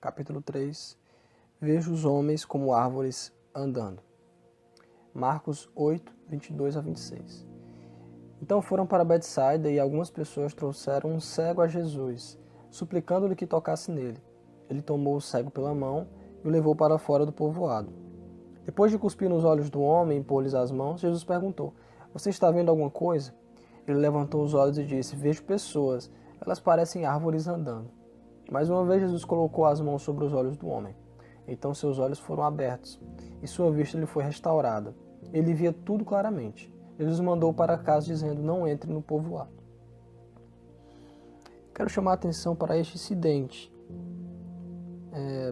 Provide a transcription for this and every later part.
Capítulo 3. Vejo os homens como árvores andando. Marcos 8, 22 a 26. Então foram para Betsaida e algumas pessoas trouxeram um cego a Jesus, suplicando-lhe que tocasse nele. Ele tomou o cego pela mão e o levou para fora do povoado. Depois de cuspir nos olhos do homem e pôr-lhes as mãos, Jesus perguntou: Você está vendo alguma coisa? Ele levantou os olhos e disse: Vejo pessoas, elas parecem árvores andando. Mais uma vez Jesus colocou as mãos sobre os olhos do homem. Então seus olhos foram abertos e sua vista lhe foi restaurada. Ele via tudo claramente. Jesus o mandou para casa dizendo: Não entre no povoado. Quero chamar a atenção para este incidente,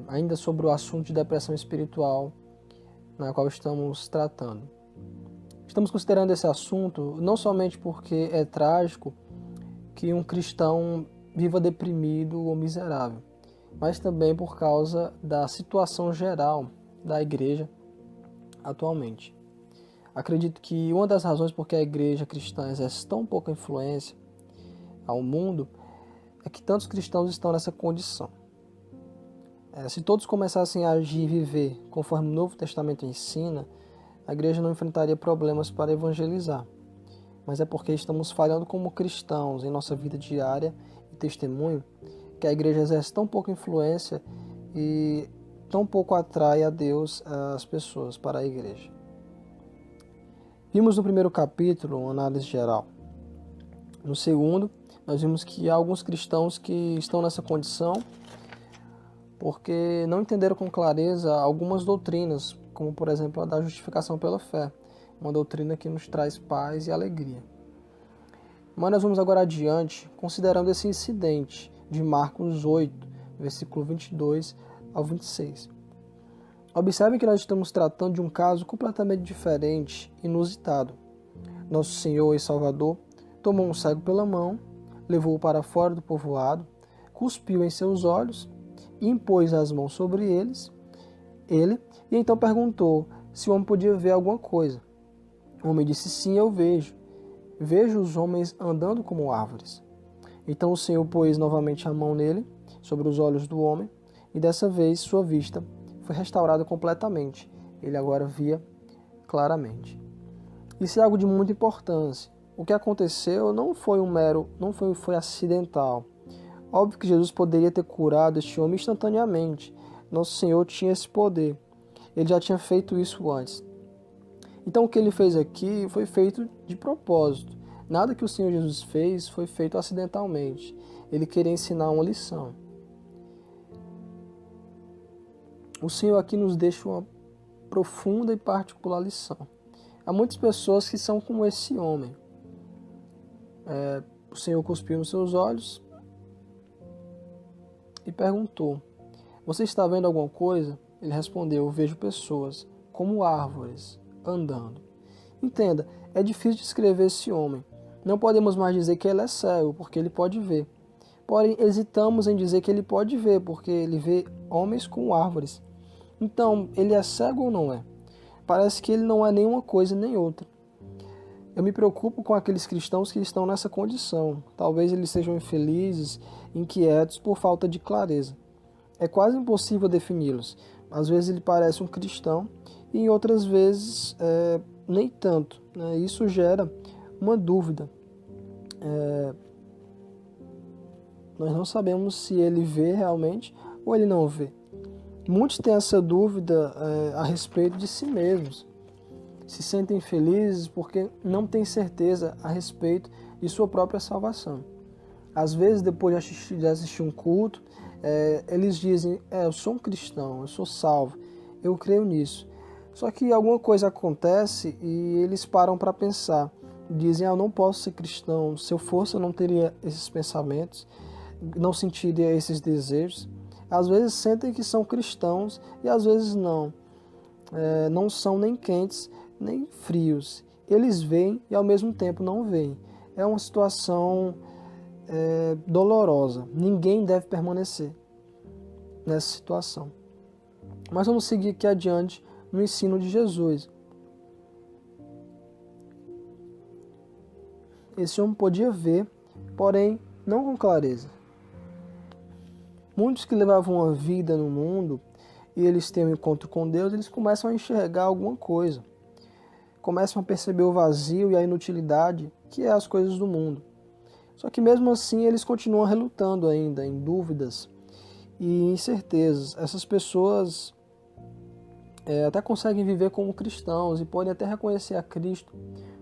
ainda sobre o assunto de depressão espiritual, na qual estamos tratando. Estamos considerando esse assunto não somente porque é trágico que um cristão viva deprimido ou miserável, mas também por causa da situação geral da igreja atualmente. Acredito que uma das razões por que a igreja cristã exerce tão pouca influência ao mundo é que tantos cristãos estão nessa condição. Se todos começassem a agir e viver conforme o Novo Testamento ensina, a igreja não enfrentaria problemas para evangelizar. Mas é porque estamos falhando como cristãos em nossa vida diária e testemunho que a igreja exerce tão pouca influência e tão pouco atrai a Deus as pessoas para a igreja. Vimos no primeiro capítulo uma análise geral. No segundo, nós vimos que há alguns cristãos que estão nessa condição porque não entenderam com clareza algumas doutrinas, como por exemplo a da justificação pela fé, uma doutrina que nos traz paz e alegria. Mas nós vamos agora adiante, considerando esse incidente de Marcos 8, versículo 22 ao 26. Observem que nós estamos tratando de um caso completamente diferente, inusitado. Nosso Senhor e Salvador tomou um cego pela mão, levou-o para fora do povoado, cuspiu em seus olhos, impôs as mãos sobre ele, e então perguntou se o homem podia ver alguma coisa. O homem disse: Sim, eu vejo. Vejo os homens andando como árvores. Então o Senhor pôs novamente a mão nele, sobre os olhos do homem, e dessa vez sua vista foi restaurada completamente. Ele agora via claramente. Isso é algo de muita importância. O que aconteceu não foi acidental. Óbvio que Jesus poderia ter curado este homem instantaneamente. Nosso Senhor tinha esse poder. Ele já tinha feito isso antes. Então o que ele fez aqui foi feito de propósito. Nada que o Senhor Jesus fez foi feito acidentalmente. Ele queria ensinar uma lição. O Senhor aqui nos deixa uma profunda e particular lição. Há muitas pessoas que são como esse homem. O Senhor cuspiu nos seus olhos e perguntou: Você está vendo alguma coisa? Ele respondeu: Eu vejo pessoas como árvores andando. Entenda, é difícil descrever esse homem. Não podemos mais dizer que ele é cego, porque ele pode ver. Porém, hesitamos em dizer que ele pode ver, porque ele vê homens com árvores. Então, ele é cego ou não é? Parece que ele não é nenhuma coisa nem outra. Eu me preocupo com aqueles cristãos que estão nessa condição. Talvez eles sejam infelizes, inquietos por falta de clareza. É quase impossível defini-los. Às vezes ele parece um cristão e em outras vezes nem tanto. Isso gera uma dúvida. Nós não sabemos se ele vê realmente ou ele não vê. Muitos têm essa dúvida a respeito de si mesmos. Se sentem felizes porque não têm certeza a respeito de sua própria salvação. Às vezes, depois de assistir um culto, eles dizem: eu sou um cristão, eu sou salvo, eu creio nisso. Só que alguma coisa acontece e eles param para pensar. Dizem: eu não posso ser cristão, se eu fosse eu não teria esses pensamentos, não sentiria esses desejos. Às vezes sentem que são cristãos e às vezes não. Não são nem quentes nem frios. Eles veem e ao mesmo tempo não veem. É uma situação dolorosa. Ninguém deve permanecer nessa situação. Mas vamos seguir aqui adiante no ensino de Jesus. Esse homem podia ver, porém não com clareza. Muitos que levavam uma vida no mundo e eles têm um encontro com Deus, eles começam a enxergar alguma coisa. Começam a perceber o vazio e a inutilidade que é as coisas do mundo. Só que mesmo assim eles continuam relutando ainda em dúvidas e incertezas. Essas pessoas até conseguem viver como cristãos e podem até reconhecer a Cristo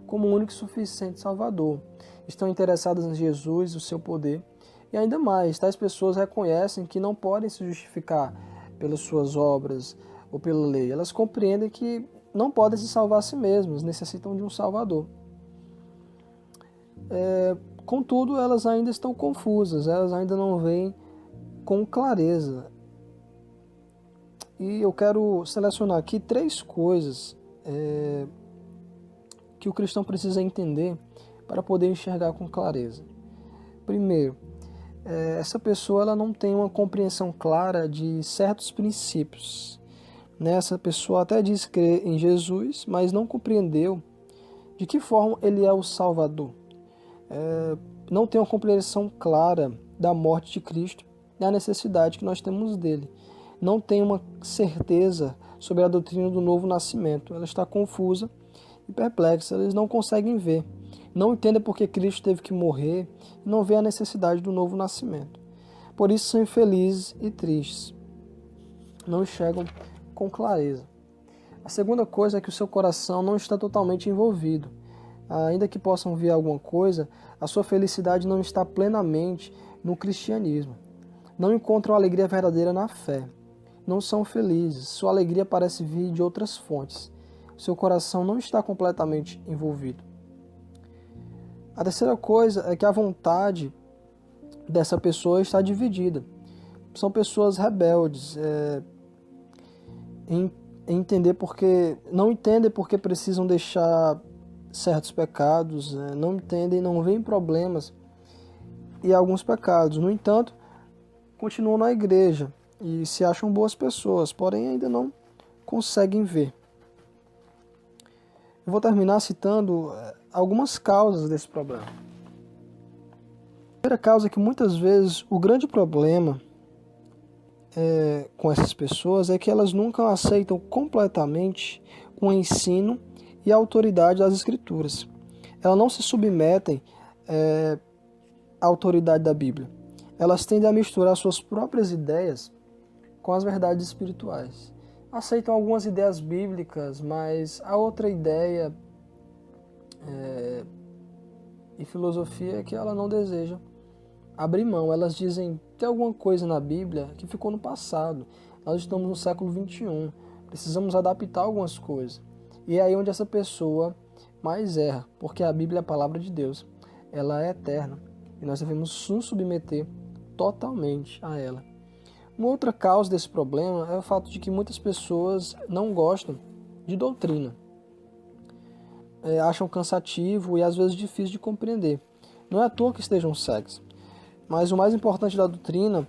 como o único e suficiente Salvador. Estão interessadas em Jesus, o seu poder. E ainda mais, tais pessoas reconhecem que não podem se justificar pelas suas obras ou pela lei. Elas compreendem que não podem se salvar a si mesmas, necessitam de um Salvador. Contudo, elas ainda estão confusas, elas ainda não veem com clareza. E eu quero selecionar aqui 3 coisas que o cristão precisa entender para poder enxergar com clareza. Primeiro, essa pessoa ela não tem uma compreensão clara de certos princípios. Essa pessoa até diz crer em Jesus, mas não compreendeu de que forma ele é o Salvador. Não tem uma compreensão clara da morte de Cristo e a necessidade que nós temos dele. Não tem uma certeza sobre a doutrina do novo nascimento. Ela está confusa e perplexa. Eles não conseguem ver. Não entendem porque Cristo teve que morrer e não vê a necessidade do novo nascimento. Por isso são infelizes e tristes. Não enxergam com clareza. A segunda coisa é que o seu coração não está totalmente envolvido. Ainda que possam ver alguma coisa, a sua felicidade não está plenamente no cristianismo. Não encontram alegria verdadeira na fé. Não são felizes. Sua alegria parece vir de outras fontes. Seu coração não está completamente envolvido. A terceira coisa é que a vontade dessa pessoa está dividida. São pessoas rebeldes, não entendem porque precisam deixar certos pecados, não entendem, não veem problemas e alguns pecados. No entanto, continuam na igreja e se acham boas pessoas, porém ainda não conseguem ver. Eu vou terminar citando algumas causas desse problema. A primeira causa é que muitas vezes o grande problema com essas pessoas é que elas nunca aceitam completamente o ensino e a autoridade das Escrituras. Elas não se submetem à autoridade da Bíblia. Elas tendem a misturar suas próprias ideias com as verdades espirituais. Aceitam algumas ideias bíblicas, mas a outra ideia e filosofia é que ela não deseja abrir mão. Elas dizem, tem alguma coisa na Bíblia que ficou no passado. Nós estamos no século XXI, precisamos adaptar algumas coisas. E é aí onde essa pessoa mais erra, porque a Bíblia é a palavra de Deus. Ela é eterna e nós devemos nos submeter totalmente a ela. Uma outra causa desse problema é o fato de que muitas pessoas não gostam de doutrina. Acham cansativo e às vezes difícil de compreender. Não é à toa que estejam cegas. Mas o mais importante da doutrina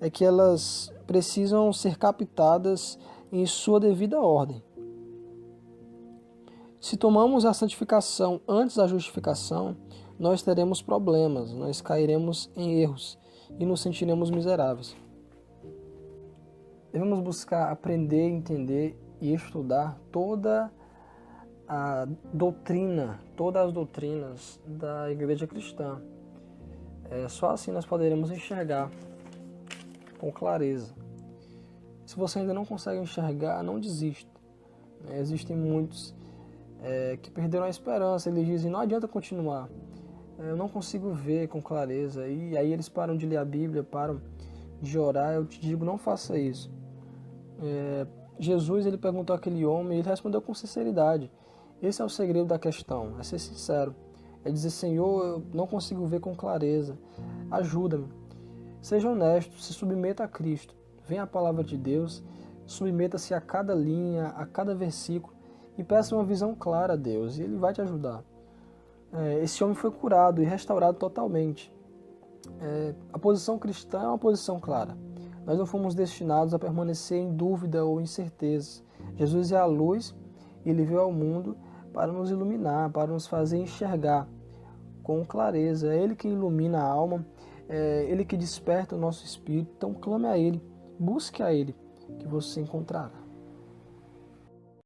é que elas precisam ser captadas em sua devida ordem. Se tomamos a santificação antes da justificação, nós teremos problemas, nós cairemos em erros e nos sentiremos miseráveis. Devemos buscar aprender, entender e estudar toda a doutrina, todas as doutrinas da igreja cristã. Só assim nós poderemos enxergar com clareza. Se você ainda não consegue enxergar, não desista. Existem muitos que perderam a esperança. Eles dizem, não adianta continuar. Eu não consigo ver com clareza. E aí eles param de ler a Bíblia, param de orar. Eu te digo, não faça isso. Jesus ele perguntou àquele homem e ele respondeu com sinceridade. Esse é o segredo da questão, é ser sincero. É dizer, Senhor, eu não consigo ver com clareza. Ajuda-me. Seja honesto, se submeta a Cristo. Venha a palavra de Deus, submeta-se a cada linha, a cada versículo e peça uma visão clara a Deus e Ele vai te ajudar. Esse homem foi curado e restaurado totalmente. A posição cristã é uma posição clara. Nós não fomos destinados a permanecer em dúvida ou incerteza. Jesus é a luz e Ele veio ao mundo para nos iluminar, para nos fazer enxergar com clareza. É Ele que ilumina a alma, Ele que desperta o nosso espírito, então clame a Ele, busque a Ele, que você encontrará.